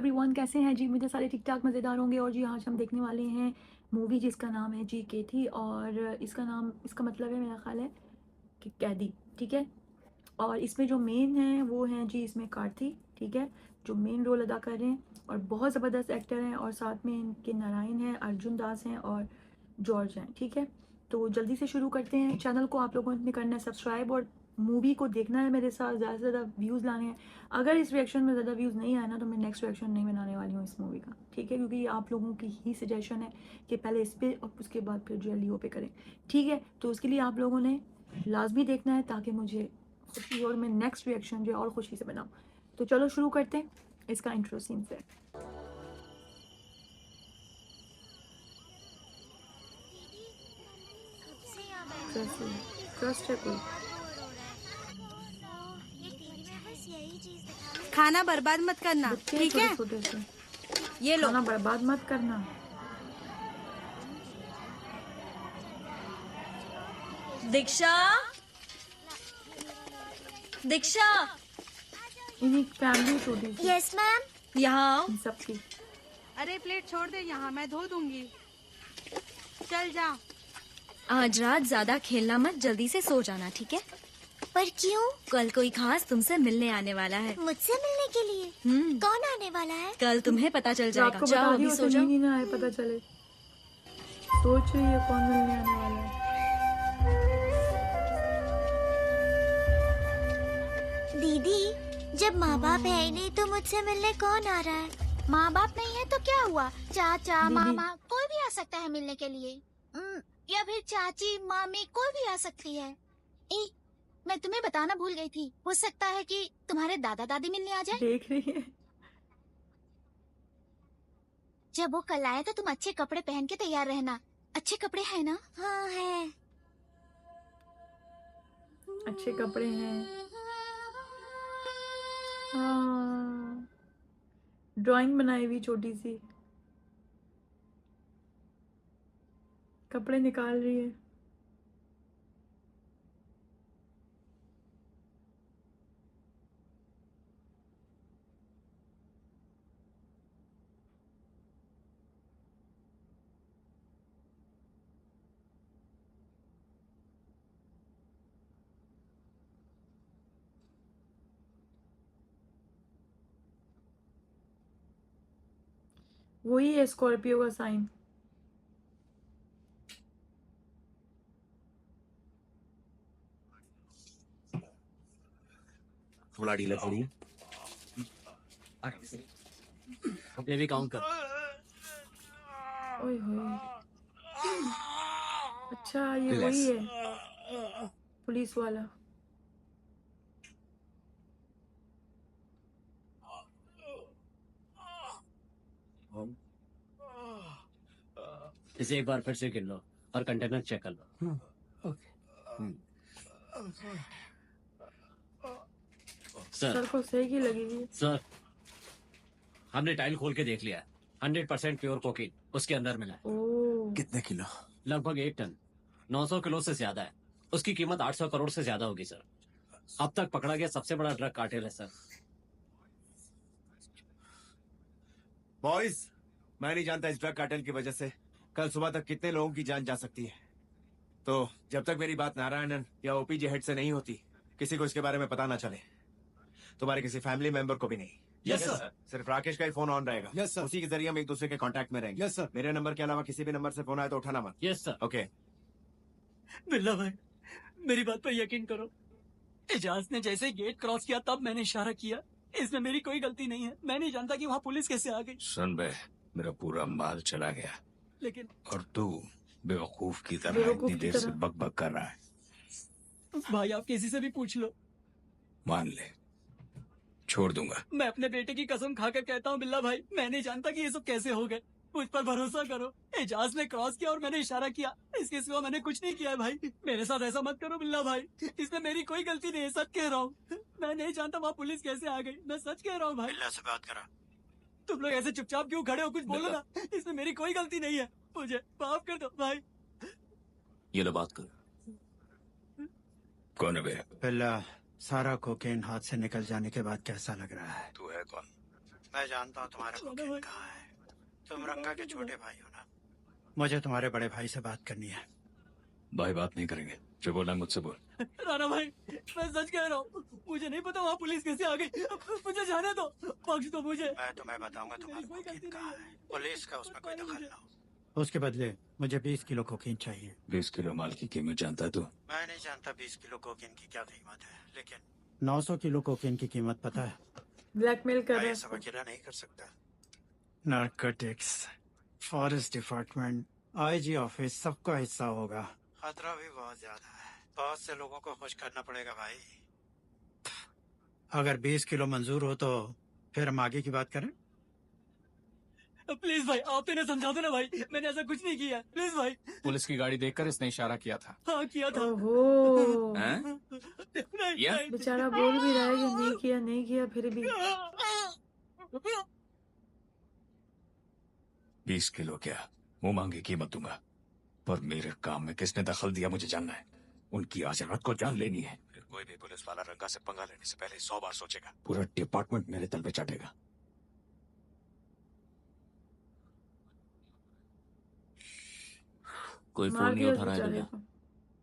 Everyone, कैसे हैं जी? मुझे सारे ठीक ठाक मज़ेदार होंगे। और जी आज हम देखने वाले हैं मूवी जिसका नाम है जी केथी। और इसका मतलब है, मेरा ख्याल है कि कैदी। ठीक है। और इसमें जो मेन है वो हैं जी, इसमें कार्ती, ठीक है, जो मेन रोल अदा कर रहे हैं और बहुत ज़बरदस्त एक्टर हैं। और साथ में इनके नारायण हैं, अर्जुन दास हैं और जॉर्ज हैं। ठीक है, तो जल्दी से शुरू करते हैं। चैनल को आप लोगों ने करना है सब्सक्राइब और मूवी को देखना है मेरे साथ, ज़्यादा से ज़्यादा व्यूज़ लाने हैं। अगर इस रिएक्शन में ज़्यादा व्यूज़ नहीं आए ना तो मैं नेक्स्ट रिएक्शन नहीं बनाने वाली हूँ इस मूवी का। ठीक है, क्योंकि ये आप लोगों की ही सजेशन है कि पहले इस पर और उसके बाद फिर जो है लियो पे करें। ठीक है, तो उसके लिए आप लोगों ने लाजमी देखना है ताकि मुझे खुशी और मैं नेक्स्ट रिएक्शन जो है और खुशी से बनाऊँ। तो चलो शुरू करते हैं इसका इंट्रो सीन से। ट्रस्ट है कोई? खाना बर्बाद मत करना, बच्चे हैं ठीक छोटे है? छोटे से, ये लो। खाना बर्बाद मत करना। दीक्षा, दीक्षा, इन्हीं फैमिली छोटी सी, यस मैम। यहाँ आओ। इन सबकी। अरे प्लेट छोड़ दे यहाँ, मैं धो दूंगी। चल जा। आज रात ज्यादा खेलना मत, जल्दी से सो जाना, ठीक है? पर क्यों? कल कोई खास तुमसे मिलने आने वाला है। मुझसे मिलने के लिए? कौन आने वाला है? कल तुम्हें पता चल रात जाएगा। को जाओ बता अभी दियो, सो उसे जाओ। नींद ही ना आए, पता चले। सोच रही है कौन मिलने आने वाला है। दीदी, जब माँ बाप है ही नहीं तो मुझसे मिलने कौन आ रहा है? माँ बाप नहीं है तो क्या हुआ? चाचा दीदी। मामा कोई भी आ सकता है मिलने के लिए। या फिर चाची मामी कोई भी आ सकती है। मैं तुम्हें बताना भूल गई थी, हो सकता है कि तुम्हारे दादा दादी मिलने आ जाए। देख रही है। जब वो कल आए तो तुम अच्छे कपड़े पहन के तैयार रहना। अच्छे कपड़े हैं ना? हाँ है। अच्छे कपड़े हैं। हाँ, ड्राइंग बनाई हुई छोटी सी, कपड़े निकाल रही है। वही है स्कॉर्पियो का साइन। थोड़ा ढीला थोड़ी ये भी काउंट कर। ओए होए, अच्छा ये वही है पुलिस वाला। इसे एक बार फिर से गिन लो और कंटेनर चेक कर लो। सर सर, को सही की लगी हुई है। सर हमने टाइल खोल के देख लिया। 100% प्योर कोकीन उसके अंदर मिला है। ओह, कितने किलो? लगभग 1 टन, 900 किलो से ज्यादा है। उसकी कीमत 800 करोड़ से ज्यादा होगी सर। अब तक पकड़ा गया सबसे बड़ा ड्रग कार्टेल है सर। बॉयज, मैं नहीं जानता इस ड्रग कार्टेल की वजह से कल सुबह तक कितने लोगों की जान जा सकती है। तो जब तक मेरी बात नारायणन या ओपीजे हेड से नहीं होती, किसी को इसके बारे में पता ना चले। तुम्हारे किसी फैमिली मेंबर को भी नहीं। Yes sir. सिर्फ राकेश का ही फोन ऑन रहेगा। Yes sir. उसी के जरिए हम एक दूसरे के कांटेक्ट में रहेंगे। Yes sir. मेरे नंबर के अलावा किसी भी नंबर से फोन आए तो उठाना मत। Yes sir. ओके। बिल्ला भाई, मेरी बात पर यकीन करो। एजाज ने जैसे ही गेट क्रॉस किया तब मैंने इशारा किया। इसमें मेरी कोई गलती नहीं है। मैं नहीं जानता कि वहाँ पुलिस कैसे आ गई। सुन बे, मेरा पूरा माल चला गया लेकिन और तू बेवकूफ की तरह बेवकूफ इतनी की देर से तरह। बक बक कर रहा है। भाई आप किसी से भी पूछ लो, मान ले, छोड़ दूंगा। मैं अपने बेटे की कसम खाकर कहता हूँ बिल्ला भाई, मैं नहीं जानता कि ये सब कैसे हो गए। मुझ पर भरोसा करो। एजाज ने क्रॉस किया और मैंने इशारा किया, इसके सिवा मैंने कुछ नहीं किया है भाई। मेरे साथ ऐसा मत करो बिल्ला भाई, इसमें मेरी कोई गलती नहीं है, सच कह रहा हूँ। मैं नहीं जानता वहाँ पुलिस कैसे आ गई, मैं सच कह रहा हूँ भाई। बिल्ला से बात करा। तुम लोग ऐसे चुपचाप क्यों खड़े हो? कुछ बोलो ना, इसमें मेरी कोई गलती नहीं है। मुझे माफ कर दो भाई। ये लो बात करो। कौन है बे? बिल्ला, सारा कोकेन हाथ से निकल जाने के बाद कैसा लग रहा है? तू है कौन? मैं जानता हूँ तुम्हारा कोकीन कहाँ है। तुम रंगा के छोटे भाई हो ना। मुझे तुम्हारे बड़े भाई से बात करनी है। भाई बात नहीं करेंगे, जो बोलना है मुझसे बोल। राणा भाई, मैं सच कह रहा हूँ, मुझे नहीं पता वहाँ पुलिस कैसे आ गई। मुझे जाने दो, बख्श दो मुझे। मैं तुम्हें बताऊंगा तुम्हारा कोकीन कहाँ है। पुलिस का उसमें कोई दखल ना हो। उसके बदले मुझे 20 किलो कोकीन चाहिए। 20 किलो माल की कीमत जानता है तू? मैं नहीं जानता 20 किलो कोकीन की क्या कीमत है, लेकिन 900 किलो कोकीन की कीमत पता है। ब्लैकमेल कर मैं रहा ये है सब अकेला नहीं कर सकता। Narcotics, forest department, IG office सबका हिस्सा होगा। खतरा भी बहुत ज्यादा है। बहुत से लोगों को खुश करना पड़ेगा भाई। अगर 20 किलो मंजूर हो तो फिर हम आगे की बात करें। प्लीज भाई, आप तो इन्हें समझा दो ना भाई, मैंने ऐसा कुछ नहीं किया। प्लीज भाई। पुलिस की गाड़ी देखकर इसने इशारा किया था। हाँ किया था। ओहो, नहीं, या? नहीं। बेचारा बोल भी रहा है कि नहीं किया फिर भी। 20 किलो क्या, मुंह मांगी कीमत दूंगा, पर मेरे काम में किसने दखल दिया मुझे जानना है। उनकी आज रात को जान लेनी है। फिर कोई भी पुलिस वाला रंगा से पंगा लेने से पहले 100 बार सोचेगा। पूरा डिपार्टमेंट मेरे तल पे चाटेगा। कोई फोन मार नहीं दिया उठा रहा है बेचारे भैया, को।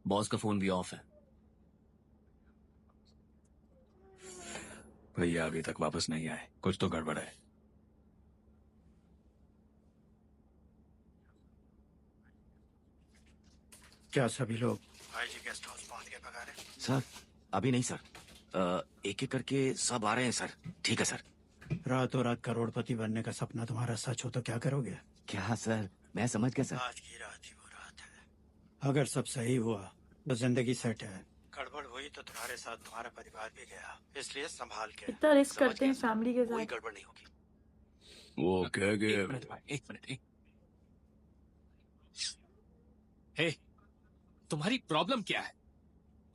बॉस का फोन भी ऑफ है। भैया अभी तक वापस नहीं आए, कुछ तो गड़बड़ है। क्या सभी लोग आईजी गेस्ट हाउस पहुंच गए पगारे? सर अभी नहीं सर, एक एक करके सब आ रहे हैं सर। ठीक है सर। रातों रात करोड़पति बनने का सपना तुम्हारा सच हो तो क्या करोगे? क्या सर, मैं समझ गया सर। आज की रात ही वो रात है। अगर सब सही हुआ तो जिंदगी सेट है। गड़बड़ हुई तो तुम्हारे साथ तुम्हारा परिवार भी गया, इसलिए संभाल के। इतना रिस्क करते हैं फैमिली के कोई साथ। गड़बड़ नहीं होगी। वो कह गए। एक मिनट भाई, एक मिनट। हे, तुम्हारी प्रॉब्लम क्या है?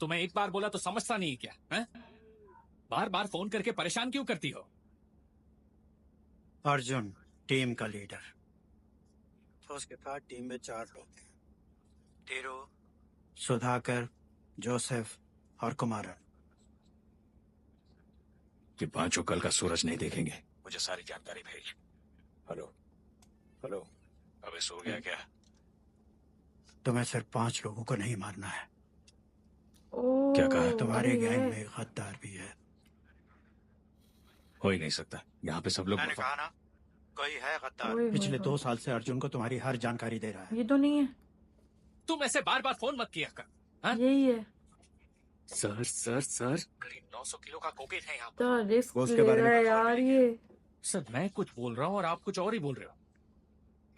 तुम्हें एक बार बोला तो समझता नहीं क्या है? बार बार फोन करके परेशान क्यों करती हो? अर्जुन टीम का लीडर, तो उसके बाद टीम में 4 लोग थे। टीरू, सुधाकर, जोसेफ और कुमारन। कि 5 कल का सूरज नहीं देखेंगे। मुझे सारी जानकारी भेज। हेलो हेलो, अबे सो गया क्या? तुम्हें सिर्फ 5 लोगों को नहीं मारना है। ओह, क्या कहा? तुम्हारे अरे गैंग है। में एक गद्दार भी है। हो ही नहीं सकता, यहाँ पे सब लोग मैंने कहा ना, कोई है गद्दार। ओए होए पिछले होए। 2 साल से अर्जुन को तुम्हारी हर जानकारी दे रहा है। ये तो नहीं है, तुम ऐसे बार बार फोन मत किया कर। हाँ? यही है। सर सर सर, करीब 900 किलो का कोकेन है यहाँ पर। तो रिस्क वो उसके ले बारे रहा में है कुछ और यार भी ये। सर मैं कुछ बोल रहा हूँ और आप कुछ और ही बोल रहे हो।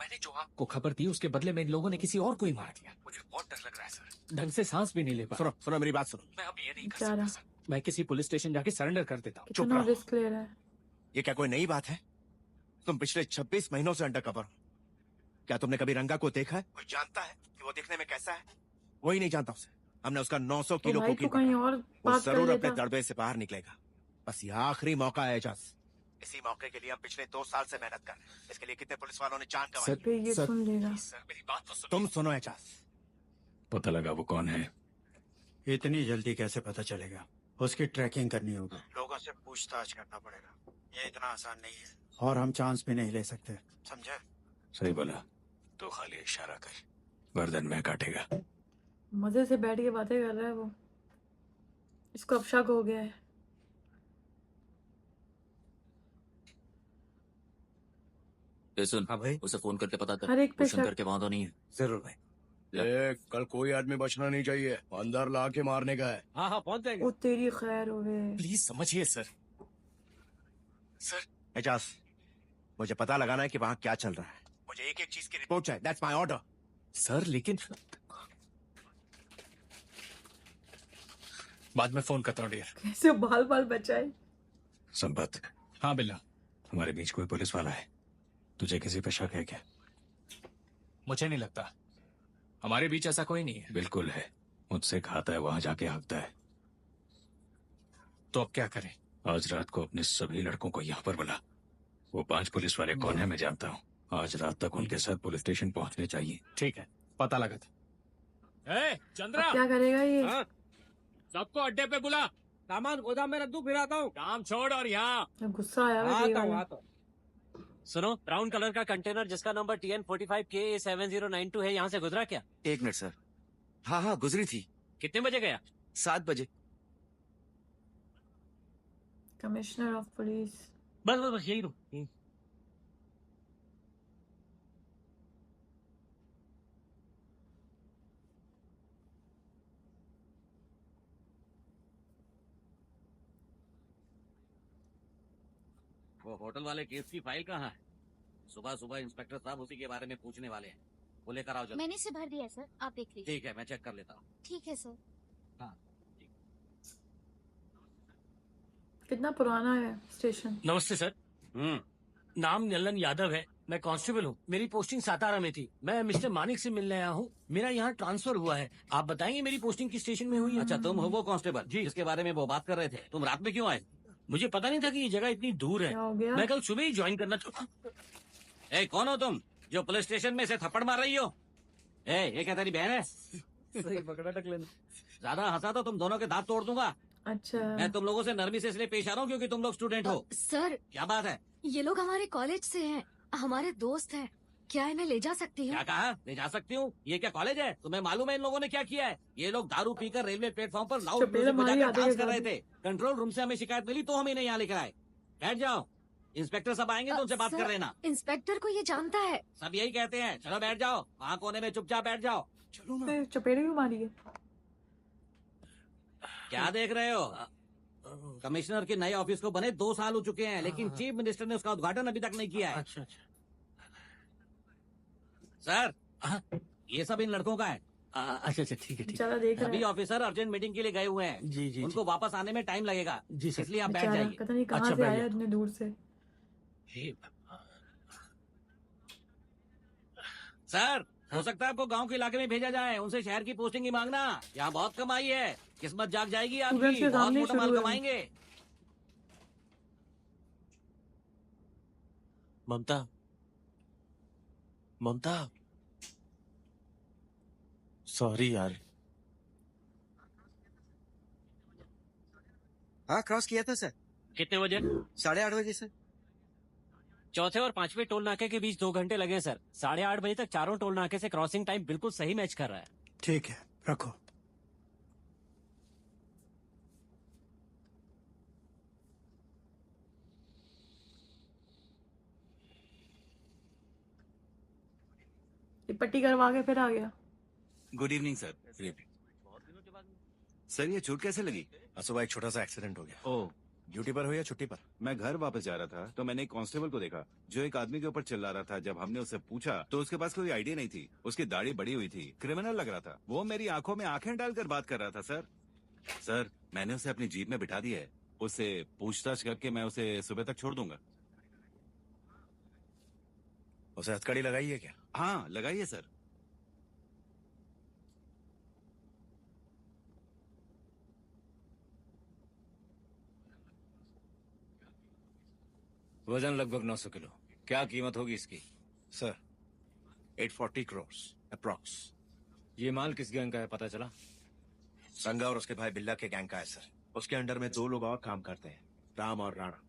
मैंने जो आपको खबर दी उसके बदले में इन लोगों ने किसी और को ही मार दिया। मुझे बहुत डर लग रहा है सर, ढंग से सांस भी नहीं ले पा। सुनो सुनो मेरी बात सुनो। मैं अब ये नहीं कर बेचारा। सकता सर, मैं किसी पुलिस स्टेशन जाके सरेंडर कर देता हूँ। कितना रिस्क ले रहा है। ये क्या कोई नई बात है? तुम पिछले 26 महीनों से अंडरकवर हो। क्या तुमने कभी रंगा को देखा है? कोई जानता है कि वो देखने में कैसा है? वही नहीं जानता उसे। हमने उसका 900 तो किलो भाई कोकीन तो कहीं पकड़ा। और वो बात कर जरूर अपने लेता। दड़बे से बाहर निकलेगा। बस ये आखिरी मौका है एजाज। इसी मौके के लिए हम पिछले 2 साल से मेहनत कर रहे हैं। इसके लिए कितने पुलिस वालों ने जान गंवाई। पे ये सुन लेगा। सर मेरी बात तो सुनो। तुम सुनो एजाज। पता लगा वो कौन है? इतनी जल्दी कैसे पता चलेगा? उसकी ट्रैकिंग करनी होगी, लोगों से पूछताछ करना पड़ेगा। ये इतना आसान नहीं है और हम चांस भी नहीं ले सकते, समझे? सही बोला। तो खाली इशारा कर, गर्दन में काटेगा। मजे से बैठ के बातें कर रहा है वो। इसको अब शक हो गया है। ये सुन, हाँ भाई। उसे फोन करके पता कर हर एक पे क्वेश्चन शक। करके वहां तो नहीं है। जरूर भाई। कल कोई आदमी बचना नहीं चाहिए, अंदर ला के मारने का है। हाँ हाँ पहुंच जाएंगे। ओ तेरी खैर हो गए। प्लीज समझिए सर। सर एजाज, मुझे पता लगाना है कि वहाँ क्या चल रहा है। मुझे एक एक चीज की रिपोर्ट चाहिए। That's my order. सर लेकिन बाद में फोन करता हूँ डियर। कैसे बाल बाल बचाए। संपत, हाँ बिल्ला, हमारे बीच कोई पुलिस वाला है? तुझे किसी पे शक है क्या? मुझे नहीं लगता, हमारे बीच ऐसा कोई नहीं है। बिल्कुल है, मुझसे खाता है, वहां जाके हकता है। तो अब क्या करें? आज रात को अपने सभी लड़कों को यहाँ पर बुला। वो 5 पुलिस वाले कौन है मैं जानता हूँ। आज रात तक उनके साथ पुलिस स्टेशन पहुँचने चाहिए। ठीक है, पता लगा था। ए, चंद्रा, अब क्या करेगा ये। सबको अड्डे पे बुला। सामान गोदाम में रख दूं, फिर आता हूँ। काम छोड़ और यहाँ जब गुस्सा आया हुआ आता हूँ। सुनो, ब्राउन कलर का कंटेनर जिसका नंबर TN45KA7092 है, यहाँ से गुजरा क्या? 1 मिनट सर। हाँ हाँ गुजरी थी। कितने बजे गया? 7 बजे। Commissioner of police. बस बस बस यही रो। वो होटल वाले केस की फाइल कहाँ है? सुबह सुबह इंस्पेक्टर साहब उसी के बारे में पूछने वाले हैं। वो लेकर आओ जल्दी। मैंने इसे भर दिया है सर, आप देख लीजिए। ठीक है, मैं चेक कर लेता हूँ। ठीक है सर। हाँ। कितना पुराना है स्टेशन? नमस्ते सर, नाम नलन यादव है, मैं कांस्टेबल हूँ। मेरी पोस्टिंग सातारा में थी। मैं मिस्टर मानिक से मिलने आया हूँ। मेरा यहाँ ट्रांसफर हुआ है। आप बताएंगे मेरी पोस्टिंग किस स्टेशन में हुई है? अच्छा, तुम हो वो कांस्टेबल जी। जिसके बारे में वो बात कर रहे थे। तुम रात में क्यों आए? मुझे पता नहीं था कि ये जगह इतनी दूर है। क्या हो गया? मैं कल सुबह ही ज्वाइन करना ए, कौन हो तुम जो पुलिस स्टेशन में से थप्पड़ मार रही हो? ये क्या तेरी बहन है? सही पकड़ा टक लेना। ज्यादा हंसा तो तुम दोनों के दांत तोड़ दूंगा। अच्छा। मैं तुम लोगों से नरमी से इसलिए पेश आ रहा हूँ क्योंकि तुम लोग स्टूडेंट हो। सर, क्या बात है? ये लोग हमारे कॉलेज से हैं, हमारे दोस्त हैं। क्या इन्हें ले जा सकती क्या हूँ? कहा? ले जा सकती हूँ? ये क्या कॉलेज है? तुम्हें मालूम है इन लोगों ने क्या किया है? ये लोग दारू पीकर रेलवे प्लेटफॉर्म पर लाउड चपेट म्यूजिक मारी बजाकर आधे डांस के कर रहे साथ। थे। कंट्रोल रूम से हमें शिकायत मिली तो हम इन्हें यहाँ लेकर आए। बैठ जाओ, इंस्पेक्टर सब आएंगे तो उनसे बात सर, कर लेना। इंस्पेक्टर को ये जानता है। सब यही कहते हैं। चलो बैठ जाओ, वहाँ कोने में चुपचाप बैठ जाओ। चलो ना। चपेट भी मारी है। क्या देख रहे हो? कमिश्नर के नए ऑफिस को बने 2 साल हो चुके हैं, लेकिन चीफ मिनिस्टर ने उसका उद्घाटन अभी तक नहीं किया है। अच्छा अच्छा। सर, ये सब इन लड़कों का है। अच्छा अच्छा, ठीक है ठीक है। बेचारा देख रहा सभी है। ऑफिसर अर्जेंट मीटिंग के लिए गए हुए हैं। जी जी उनको वापस आने में टाइम लगेगा, जी सर। इसलिए आप बैठ बेचारा जाइए। पता नहीं कहाँ अच्छा, से बैठ आया जाओ। इतने दूर से। हे सर, हो सकता है आपको गांव के इलाके में भेजा जाए। उनसे शहर की पोस्टिंग ही मांगना। यहाँ बहुत कमाई है, किस्मत जाग जाएगी स्टूडेंट्स आपकी। के बहुत सामने मोटा शुरू माल है। कमाएंगे। ममता, ममता, सॉरी यार। हाँ क्रॉस किया था सर। कितने बजे? 8:30 बजे सर। चौथे और 5वें टोल नाके के बीच 2 घंटे लगे सर। 8:30 बजे तक चारों टोल नाके से क्रॉसिंग टाइम बिल्कुल सही मैच कर रहा है। ठीक है, रखो। ये पट्टी करवा के फिर आ गया। Good evening sir. सर ये चोट कैसे लगी? सुबह एक छोटा सा एक्सीडेंट हो गया। ओह, ड्यूटी पर हो या छुट्टी पर? मैं घर वापस जा रहा था तो मैंने एक कांस्टेबल को देखा जो एक आदमी के ऊपर चिल्ला रहा था। जब हमने उससे पूछा तो उसके पास कोई आइडिया नहीं थी। उसकी दाढ़ी बड़ी हुई थी, क्रिमिनल लग रहा था। वो मेरी आंखों में आंखें डालकर बात कर रहा था। सर मैंने उसे अपनी जीप में बिठा दिया है। उससे पूछताछ करके मैं उसे सुबह तक छोड़ दूंगा। उसे हथकड़ी लगाई है क्या? हाँ लगाइए सर। वजन लगभग 900 किलो। क्या कीमत होगी इसकी? Sir 840 crore approx. ये माल किस गैंग का है, पता चला? रंगा और उसके भाई बिल्ला के गैंग का है सर। उसके अंडर में 2 लोग और काम करते हैं, राम और राणा।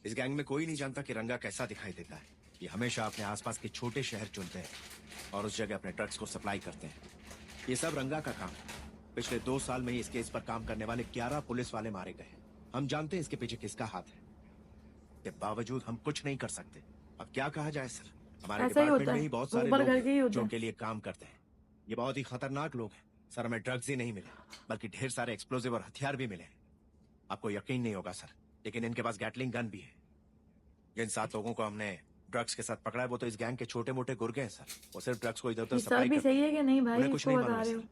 इस गैंग में कोई नहीं जानता कि रंगा कैसा दिखाई देता है। ये हमेशा अपने आसपास के छोटे शहर चुनते हैं और उस जगह अपने ड्रग्स को सप्लाई करते हैं। ये सब रंगा का काम है। पिछले 2 साल में ही इस केस पर काम करने वाले 11 पुलिस वाले मारे गए। हम जानते हैं इसके पीछे किसका हाथ है, के बावजूद हम कुछ नहीं कर सकते। अब क्या कहा जाए सर, हमारे ऐसा ही डिपार्टमेंट होता में है, ही बहुत सारे ऊपर लोग करके ही हैं होता जो है। उनके लिए काम करते हैं। ये बहुत ही खतरनाक लोग हैं सर। हमें ड्रग्स ही नहीं मिले बल्कि ढेर सारे एक्सप्लोजिव और हथियार भी मिले। आपको यकीन नहीं होगा सर, लेकिन इनके पास गैटलिंग गन भी है। जिन 7 लोगों को हमने ड्रग्स के साथ पकड़ा है वो तो इस गैंग के छोटे मोटे गुर्गे हैं सर। वो सिर्फ ड्रग्स को इधर उधर ये सर सप्लाई भी करते सही है कि नहीं भाई? उन्हें कुछ इसको नहीं बता मालूम रहे है हो।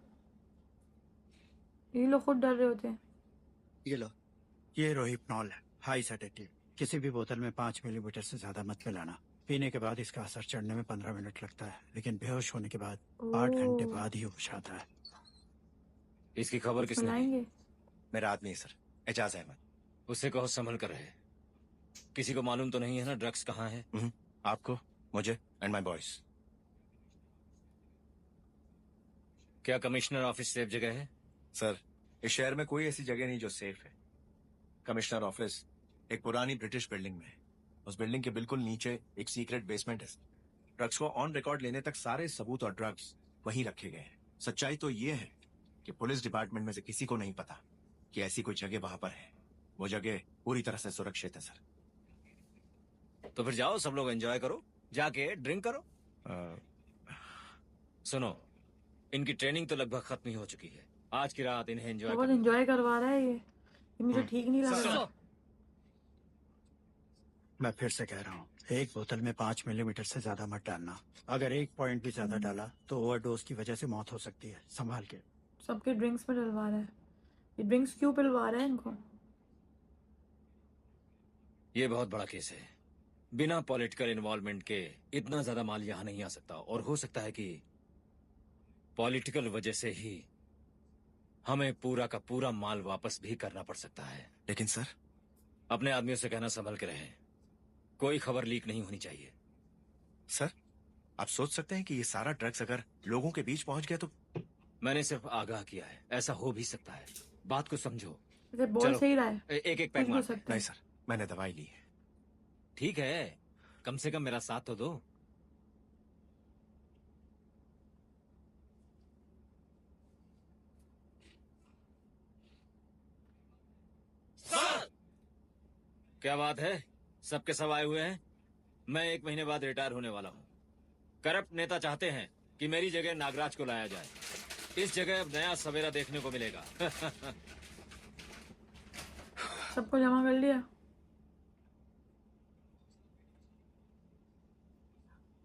ये लोग खुद डर रहे होते हैं। ये लो, ये रोहिपनॉल है, हाई सेडेटिव। किसी भी बोतल में 5 मिलीमीटर से ज्यादा मत मिलाना। पीने के बाद इसका असर चढ़ने में 15 मिनट लगता है, लेकिन बेहोश होने के बाद 8 घंटे ओह। बाद ही होश आता है। इसकी खबर किसने दी? सुनाएंगे? मेरा आदमी है सर, एजाज अहमद। उससे कहो संभल कर रहे। किसी को मालूम तो नहीं है ना ड्रग्स कहाँ है? आपको, मुझे एंड माय बॉयज। क्या कमिश्नर ऑफिस सेफ जगह है? सर इस शहर में कोई ऐसी जगह नहीं जो सेफ है। कमिश्नर ऑफिस एक पुरानी ब्रिटिश बिल्डिंग में है। उस बिल्डिंग के बिल्कुल नीचे एक सीक्रेट बेसमेंट है। ड्रग्स को ऑन रिकॉर्ड लेने तक सारे सबूत और ड्रग्स वहीं रखे गए हैं। सच्चाई तो ये है कि पुलिस डिपार्टमेंट में से किसी को नहीं पता कि ऐसी कोई जगह वहां पर है। वो जगह पूरी तरह से सुरक्षित है सर। तो फिर जाओ, सब लोग एंजॉय करो, जाके ड्रिंक करो। सुनो, इनकी ट्रेनिंग तो लगभग खत्म ही हो चुकी है। आज की रात इन्हें एंजॉय बहुत एंजॉय करवा रहा है ये मुझे ठीक नहीं लग रहा। मैं फिर से कह रहा हूँ, एक बोतल में 5 मिलीमीटर से ज्यादा मत डालना। अगर 1 पॉइंट भी ज्यादा डाला तो ओवरडोज की वजह से मौत हो सकती है। संभाल के। सबके ड्रिंक्स में डलवा रहा है। ये ड्रिंक्स क्यों पिलवा रहा है इनको? ये बहुत बड़ा केस है। बिना पॉलिटिकल इन्वॉल्वमेंट के इतना ज्यादा माल यहाँ नहीं आ सकता, और हो सकता है कि पॉलिटिकल वजह से ही हमें पूरा का पूरा माल वापस भी करना पड़ सकता है। लेकिन सर, अपने आदमियों से कहना संभल के रहें। कोई खबर लीक नहीं होनी चाहिए। सर, आप सोच सकते हैं कि ये सारा ड्रग्स अगर लोगों के बीच पहुंच गया तो? मैंने सिर्फ आगाह किया है, ऐसा हो भी सकता है। बात को समझो। बोल चलो, सही रहा है। एक एक कुछ पैक भी मार। हो सकता नहीं है। सर, मैंने दवाई ली है। ठीक है, कम से कम मेरा साथ तो दो। क्या बात है, सबके सब आए हुए हैं? मैं 1 महीने बाद रिटायर होने वाला हूँ। करप्ट नेता चाहते हैं कि मेरी जगह नागराज को लाया जाए। इस जगह अब नया सवेरा देखने को मिलेगा। सबको जमा कर लिया।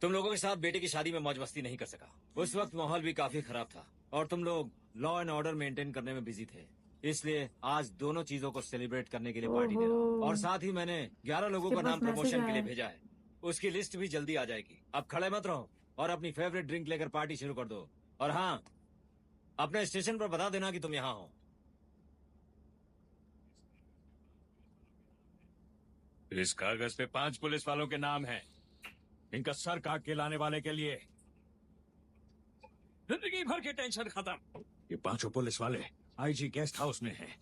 तुम लोगों के साथ बेटे की शादी में मौज मस्ती नहीं कर सका। उस वक्त माहौल भी काफी खराब था और तुम लोग लॉ एंड ऑर्डर मेंटेन करने में बिजी थे। इसलिए आज दोनों चीजों को सेलिब्रेट करने के लिए पार्टी दे रहा हूँ। और साथ ही मैंने 11 लोगों इसके का नाम पास मैसेज प्रमोशन के लिए आया है। भेजा है। उसकी लिस्ट भी जल्दी आ जाएगी। अब खड़े मत रहो और अपनी फेवरेट ड्रिंक लेकर पार्टी शुरू कर दो। और हाँ, अपने स्टेशन पर बता देना कि तुम यहाँ हो। इस कागज पे 5 पुलिस वालों के नाम हैं। इनका सर काट के लाने वाले के लिए जिंदगी भर की टेंशन खत्म। ये 5 पुलिस वाले आईजी गेस्ट हाउस में हैं।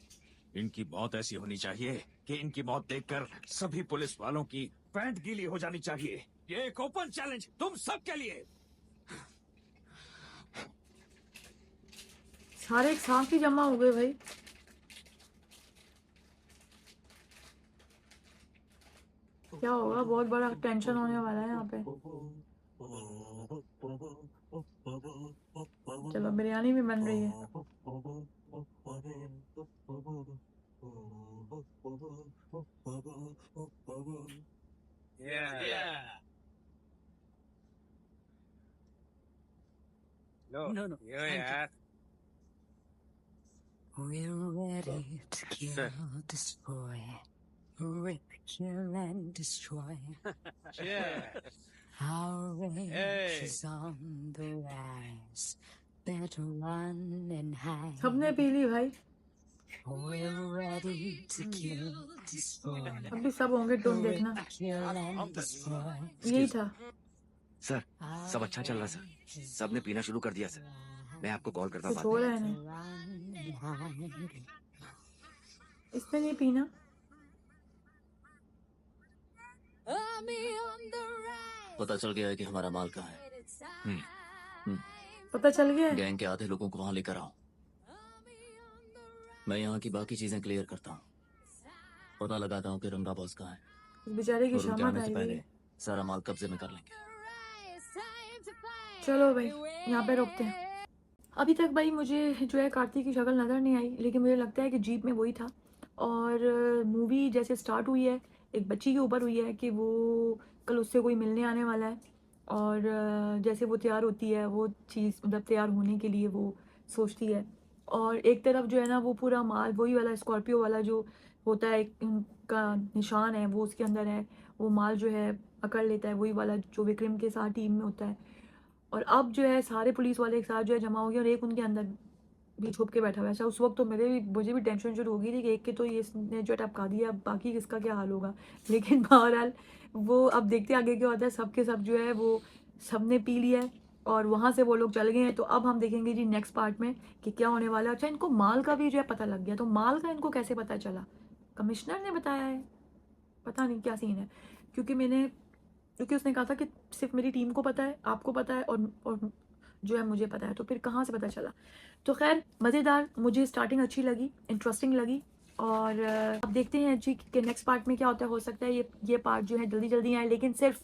इनकी मौत ऐसी होनी चाहिए कि इनकी मौत देखकर सभी पुलिस वालों की पैंट गीली हो जानी चाहिए। ये एक ओपन चैलेंज तुम सबके लिए। सारे एक साथ ही जमा हो गए भाई। क्या होगा? बहुत बड़ा टेंशन होने वाला है यहाँ पे। चलो, बिरयानी भी बन रही है। No. यार We're ready to kill, destroy, rip, kill and destroy. Our rage is on the rise. Better run and hide. सबने पी ली भाई। We're ready to kill, destroy, अभी सब होंगे, तुम देखना। rip, kill and destroy. यही था। सर, सब अच्छा चल रहा सर। सबने पीना शुरू कर दिया सर। मैं आपको कॉल करता हूँ कुछ बाद हो में। रहा है नहीं। इसने नहीं पीना। पता चल गया है कि हमारा माल कहाँ है। पता चल गया है? गैंग के आधे लोगों को वहाँ लेकर आओ। मैं यहाँ की बाकी चीजें क्लियर करता हूँ। पता लगाता हूँ कि रंगा बॉस कहाँ है। उस बेचारे की और उनके शामत आने से आई पहले हुई। सारा माल कब्जे में कर लेंगे। चलो भाई, यहाँ पे रोकते हैं। अभी तक भाई मुझे जो है कार्तिक की शक्ल नज़र नहीं आई, लेकिन मुझे लगता है कि जीप में वही था। और मूवी जैसे स्टार्ट हुई है, एक बच्ची के ऊपर हुई है कि वो कल उससे कोई मिलने आने वाला है। और जैसे वो तैयार होती है, वो चीज़ मतलब तैयार होने के लिए वो सोचती है। और एक तरफ जो है ना, वो पूरा माल वही वाला स्कॉर्पियो वाला जो होता है, उनका निशान है वो उसके अंदर है। वो माल जो है पकड़ लेता है, वही वाला जो विक्रम के साथ टीम में होता है। और अब जो है सारे पुलिस वाले एक साथ जो है जमा हो गए और एक उनके अंदर भी छुप के बैठा हुआ है। अच्छा, उस वक्त तो मुझे भी टेंशन शुरू हो गई थी कि एक के तो ये इसने जो टपका दिया, अब बाकी किसका क्या हाल होगा। लेकिन बहरहाल वो अब देखते आगे क्या होता है। सब के सब जो है वो सब ने पी लिया है और वहाँ से वो लोग चल गए हैं। तो अब हम देखेंगे जी नेक्स्ट पार्ट में कि क्या होने वाला है। अच्छा, इनको माल का भी जो है पता लग गया, तो माल का इनको कैसे पता चला? कमिश्नर ने बताया है, पता नहीं क्या सीन है। क्योंकि उसने कहा था कि सिर्फ मेरी टीम को पता है, आपको पता है और जो है मुझे पता है, तो फिर कहाँ से पता चला। तो खैर मज़ेदार, मुझे स्टार्टिंग अच्छी लगी, इंटरेस्टिंग लगी। और अब देखते हैं जी कि नेक्स्ट पार्ट में क्या होता है। हो सकता है ये पार्ट जो है जल्दी जल्दी आए, लेकिन सिर्फ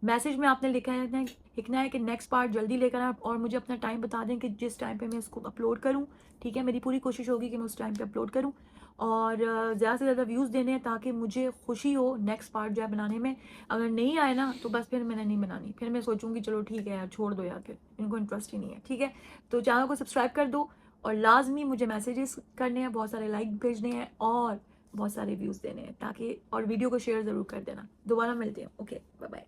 मैसेज में आपने लिखना है कि नेक्स्ट पार्ट जल्दी लेकर आए और मुझे अपना टाइम बता दें कि जिस टाइम पे मैं इसको अपलोड करूं। ठीक है, मेरी पूरी कोशिश होगी कि मैं उस टाइम पे अपलोड करूं और ज़्यादा से ज़्यादा व्यूज़ देने हैं ताकि मुझे खुशी हो नेक्स्ट पार्ट जो है बनाने में। अगर नहीं आए ना तो बस फिर मैंने नहीं बनानी, फिर मैं सोचूंगी चलो ठीक है यार छोड़ दो यार, फिर इनको इंटरेस्ट ही नहीं है। ठीक है, तो चैनल को सब्सक्राइब कर दो और लाजमी मुझे मैसेजेस करने हैं, बहुत सारे लाइक भेजने हैं और बहुत सारे व्यूज़ देने हैं ताकि, और वीडियो को शेयर ज़रूर कर देना। दोबारा मिलते हैं। Okay, bye bye.